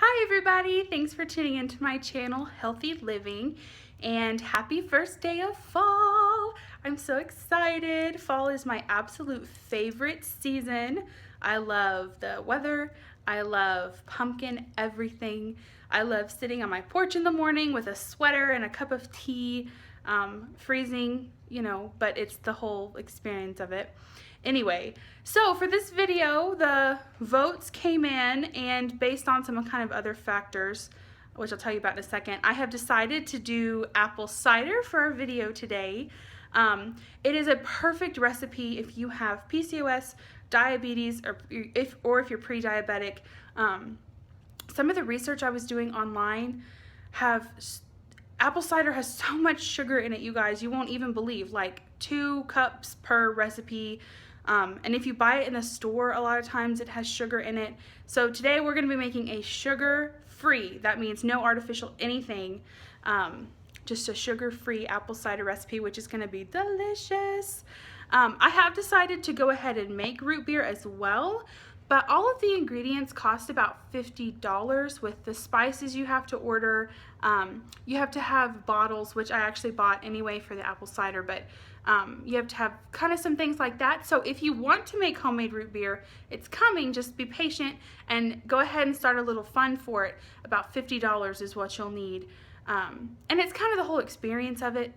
Hi everybody, thanks for tuning into my channel, Healthy Living, and happy first day of fall. I'm so excited. Fall is my absolute favorite season. I love the weather, I love pumpkin everything. I love sitting on my porch in the morning with a sweater and a cup of tea, freezing, but it's the whole experience of it. Anyway, so for this video, the votes came in, and based on some kind of other factors, which I'll tell you about in a second, I have decided to do apple cider for our video today. It is a perfect recipe if you have PCOS, diabetes, or if you're pre-diabetic. Some of the research I was doing online apple cider has so much sugar in it, you guys, you won't even believe, like 2 cups per recipe. And if you buy it in the store, a lot of times it has sugar in it. So today we're going to be making a sugar-free, that means no artificial anything, just a sugar-free apple cider recipe, which is going to be delicious. I have decided to go ahead and make root beer as well, but all of the ingredients cost about $50 with the spices you have to order. You have to have bottles, which I actually bought anyway for the apple cider, but you have to have kind of some things like that. So if you want to make homemade root beer, it's coming. Just be patient and go ahead and start a little fund for it. About $50 is what you'll need. And it's kind of the whole experience of it,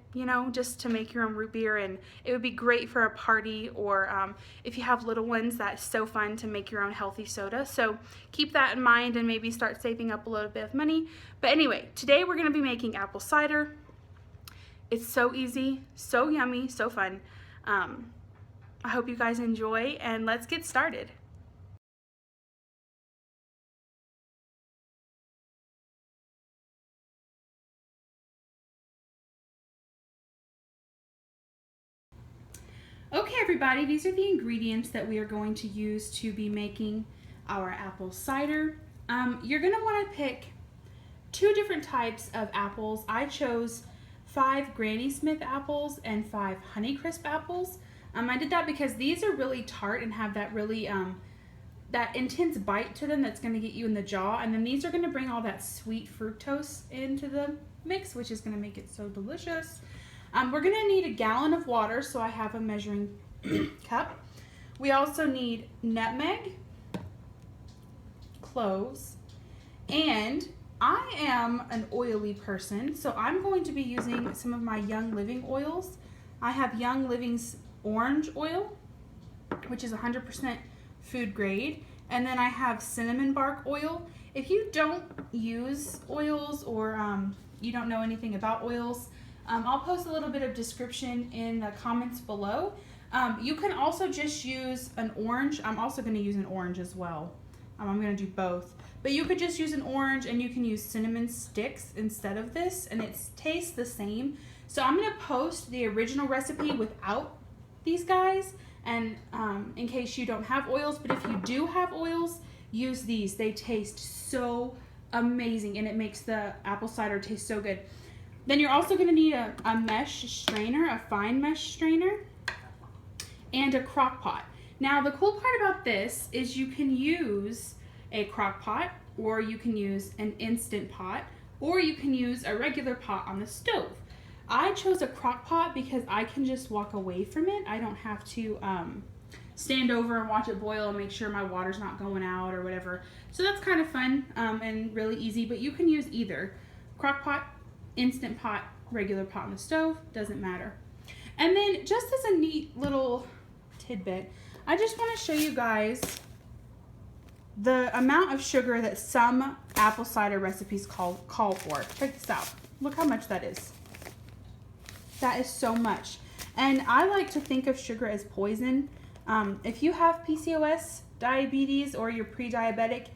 just to make your own root beer, and it would be great for a party, or if you have little ones, that's so fun to make your own healthy soda. So keep that in mind and maybe start saving up a little bit of money. But anyway, today we're going to be making apple cider. It's so easy, so yummy, so fun. I hope you guys enjoy, and let's get started. Okay everybody, these are the ingredients that we are going to use to be making our apple cider. You're going to want to pick 2 different types of apples. I chose 5 Granny Smith apples and 5 Honeycrisp apples. I did that because these are really tart and have that really that intense bite to them that's going to get you in the jaw, and then these are going to bring all that sweet fructose into the mix, which is going to make it so delicious. We're going to need a gallon of water, so I have a measuring cup. We also need nutmeg, cloves, and I am an oily person, so I'm going to be using some of my Young Living oils. I have Young Living's orange oil, which is 100% food grade, and then I have cinnamon bark oil. If you don't use oils, or you don't know anything about oils, I'll post a little bit of description in the comments below. You can also just use an orange. I'm also going to use an orange as well. I'm going to do both. But you could just use an orange, and you can use cinnamon sticks instead of this, and it tastes the same. So I'm going to post the original recipe without these guys, and in case you don't have oils. But if you do have oils, use these. They taste so amazing, and it makes the apple cider taste so good. Then you're also going to need a mesh strainer, a fine mesh strainer, and a crock pot. Now the cool part about this is you can use a crock pot, or you can use an instant pot, or you can use a regular pot on the stove. I chose a crock pot because I can just walk away from it. I don't have to stand over and watch it boil and make sure my water's not going out or whatever. So that's kind of fun and really easy, but you can use either crock pot, instant pot, regular pot on the stove, doesn't matter. And then just as a neat little tidbit, I just want to show you guys the amount of sugar that some apple cider recipes call for. Check this out. Look how much that is. That is so much. And I like to think of sugar as poison. If you have PCOS, diabetes, or you're pre-diabetic,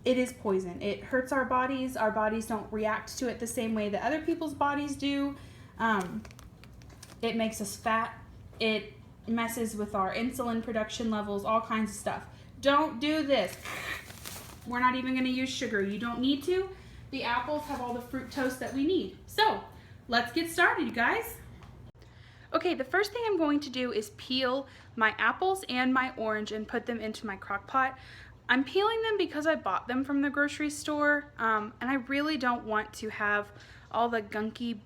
it is poison. It hurts our bodies. Our bodies don't react to it the same way that other people's bodies do. It makes us fat. It messes with our insulin production levels, all kinds of stuff. Don't do this. We're not even going to use sugar. You don't need to. The apples have all the fructose that we need. So let's get started, you guys. Okay, the first thing I'm going to do is peel my apples and my orange and put them into my crock pot. I'm peeling them because I bought them from the grocery store, and I really don't want to have all the gunky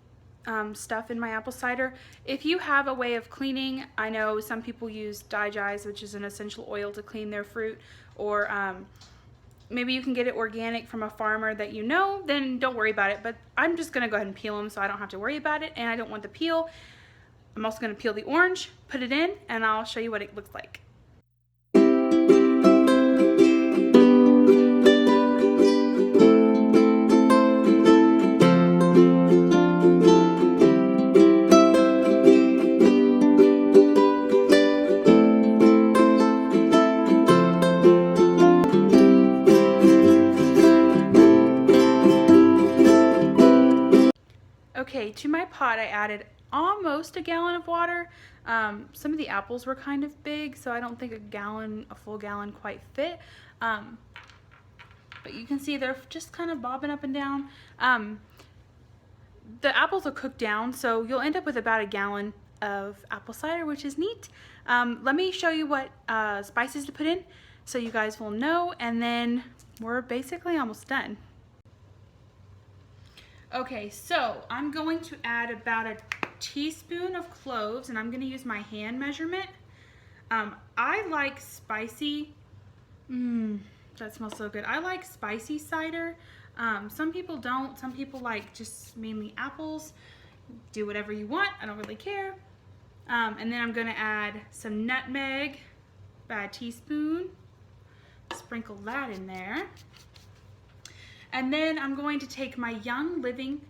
stuff in my apple cider. If you have a way of cleaning, I know some people use Digize, which is an essential oil to clean their fruit, or maybe you can get it organic from a farmer that you know, then don't worry about it. But I'm just gonna go ahead and peel them so I don't have to worry about it, and I don't want the peel. I'm also gonna peel the orange, put it in, and I'll show you what it looks like. Okay, to my pot I added almost a gallon of water. Some of the apples were kind of big, so I don't think a full gallon quite fit. But you can see they're just kind of bobbing up and down. The apples will cook down, so you'll end up with about a gallon of apple cider, which is neat. Let me show you what spices to put in so you guys will know, and then we're basically almost done. Okay, so I'm going to add about a teaspoon of cloves, and I'm going to use my hand measurement. I like spicy. That smells so good. I like spicy cider. Some people don't. Some people like just mainly apples. Do whatever you want. I don't really care. And then I'm going to add some nutmeg, about a teaspoon. Sprinkle that in there. And then I'm going to take my Young Living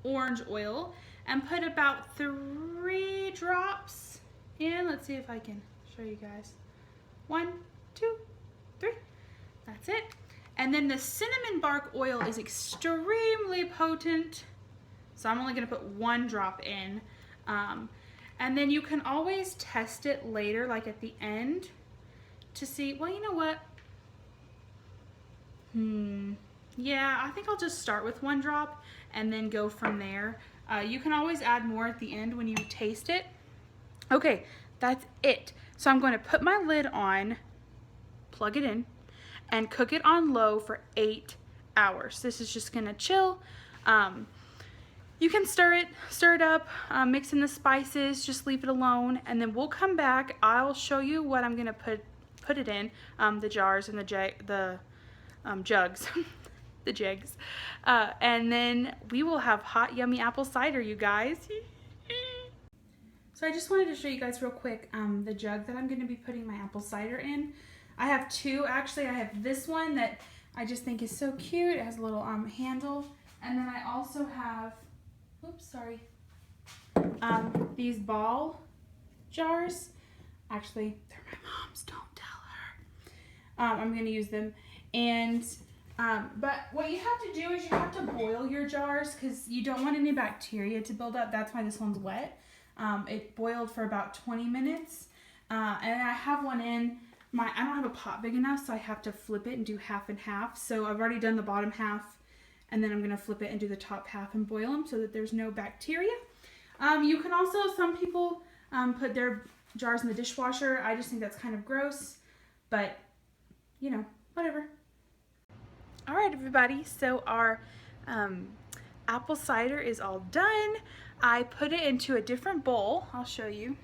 orange oil and put about 3 drops in. Let's see if I can show you guys. 1, 2, 3. That's it. And then the cinnamon bark oil is extremely potent, so I'm only going to put 1 drop in. And then you can always test it later, like at the end, to see, well, you know what? Yeah, I think I'll just start with 1 drop and then go from there. You can always add more at the end when you taste it. Okay, that's it. So I'm going to put my lid on, plug it in, and cook it on low for 8 hours. This is just going to chill. You can stir it up, mix in the spices, just leave it alone, and then we'll come back. I'll show you what I'm going to put it in, the jars and the jugs. The jigs. And then we will have hot, yummy apple cider, you guys. So I just wanted to show you guys real quick the jug that I'm going to be putting my apple cider in. I have 2, actually. I have this one that I just think is so cute. It has a little handle. And then I also have, oops, sorry, these ball jars. Actually, they're my mom's, don't tell her. I'm going to use them. And but what you have to do is you have to boil your jars because you don't want any bacteria to build up. That's why this one's wet. It boiled for about 20 minutes. And I have one in I don't have a pot big enough, so I have to flip it and do half and half. So I've already done the bottom half, and then I'm going to flip it and do the top half and boil them so that there's no bacteria. You can also, some people put their jars in the dishwasher. I just think that's kind of gross, but you know, whatever. All right, everybody, so our apple cider is all done. I put it into a different bowl. I'll show you.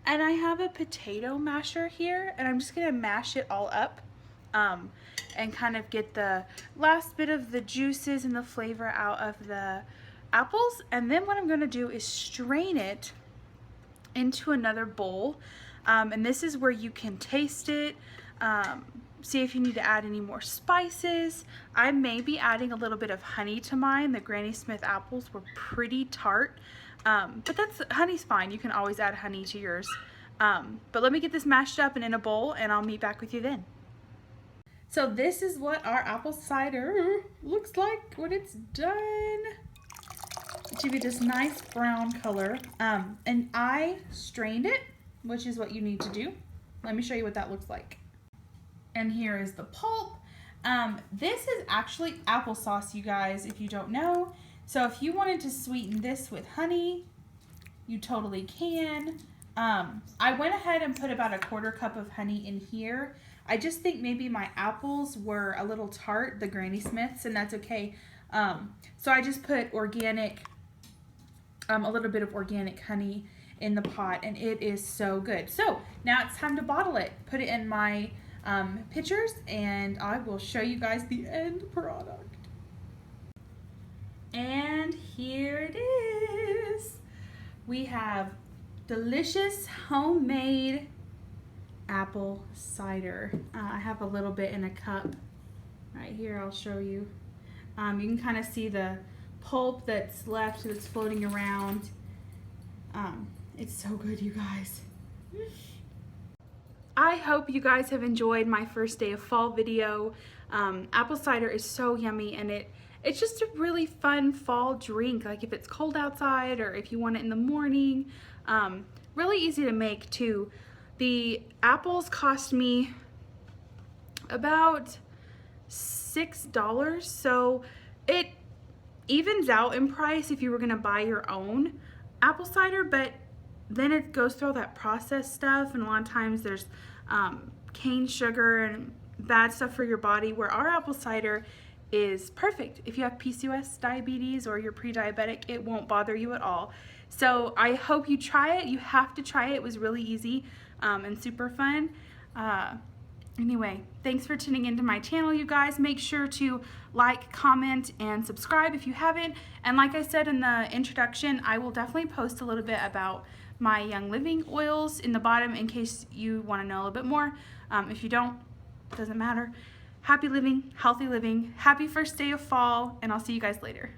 And I have a potato masher here, and I'm just gonna mash it all up and kind of get the last bit of the juices and the flavor out of the apples. And then what I'm gonna do is strain it into another bowl. And this is where you can taste it, see if you need to add any more spices. I may be adding a little bit of honey to mine. The Granny Smith apples were pretty tart, but honey's fine. You can always add honey to yours. But let me get this mashed up and in a bowl, and I'll meet back with you then. So this is what our apple cider looks like when it's done. It should be this nice brown color. And I strained it, which is what you need to do. Let me show you what that looks like. And here is the pulp. This is actually applesauce, you guys, if you don't know. So if you wanted to sweeten this with honey, you totally can. I went ahead and put about a 1/4 cup of honey in here. I just think maybe my apples were a little tart, the Granny Smiths, and that's okay. So I just put organic, a little bit of organic honey in the pot, and it is so good. So now it's time to bottle it. Put it in my pitchers, and I will show you guys the end product. And here it is. We have delicious homemade apple cider. I have a little bit in a cup right here. I'll show you. You can kind of see the pulp that's left that's floating around. It's so good, you guys. I hope you guys have enjoyed my first day of fall video. Apple cider is so yummy, and it's just a really fun fall drink, like if it's cold outside or if you want it in the morning. Really easy to make too. The apples cost me about $6, so it evens out in price if you were gonna buy your own apple cider, but then it goes through all that processed stuff, and a lot of times there's cane sugar and bad stuff for your body, where our apple cider is perfect. If you have PCOS, diabetes, or you're pre-diabetic, it won't bother you at all. So I hope you try it. You have to try it. It was really easy and super fun. Anyway, thanks for tuning into my channel, you guys. Make sure to like, comment, and subscribe if you haven't. And like I said in the introduction, I will definitely post a little bit about my Young Living oils in the bottom in case you want to know a little bit more. If you don't, it doesn't matter. Happy living, healthy living, happy first day of fall, and I'll see you guys later.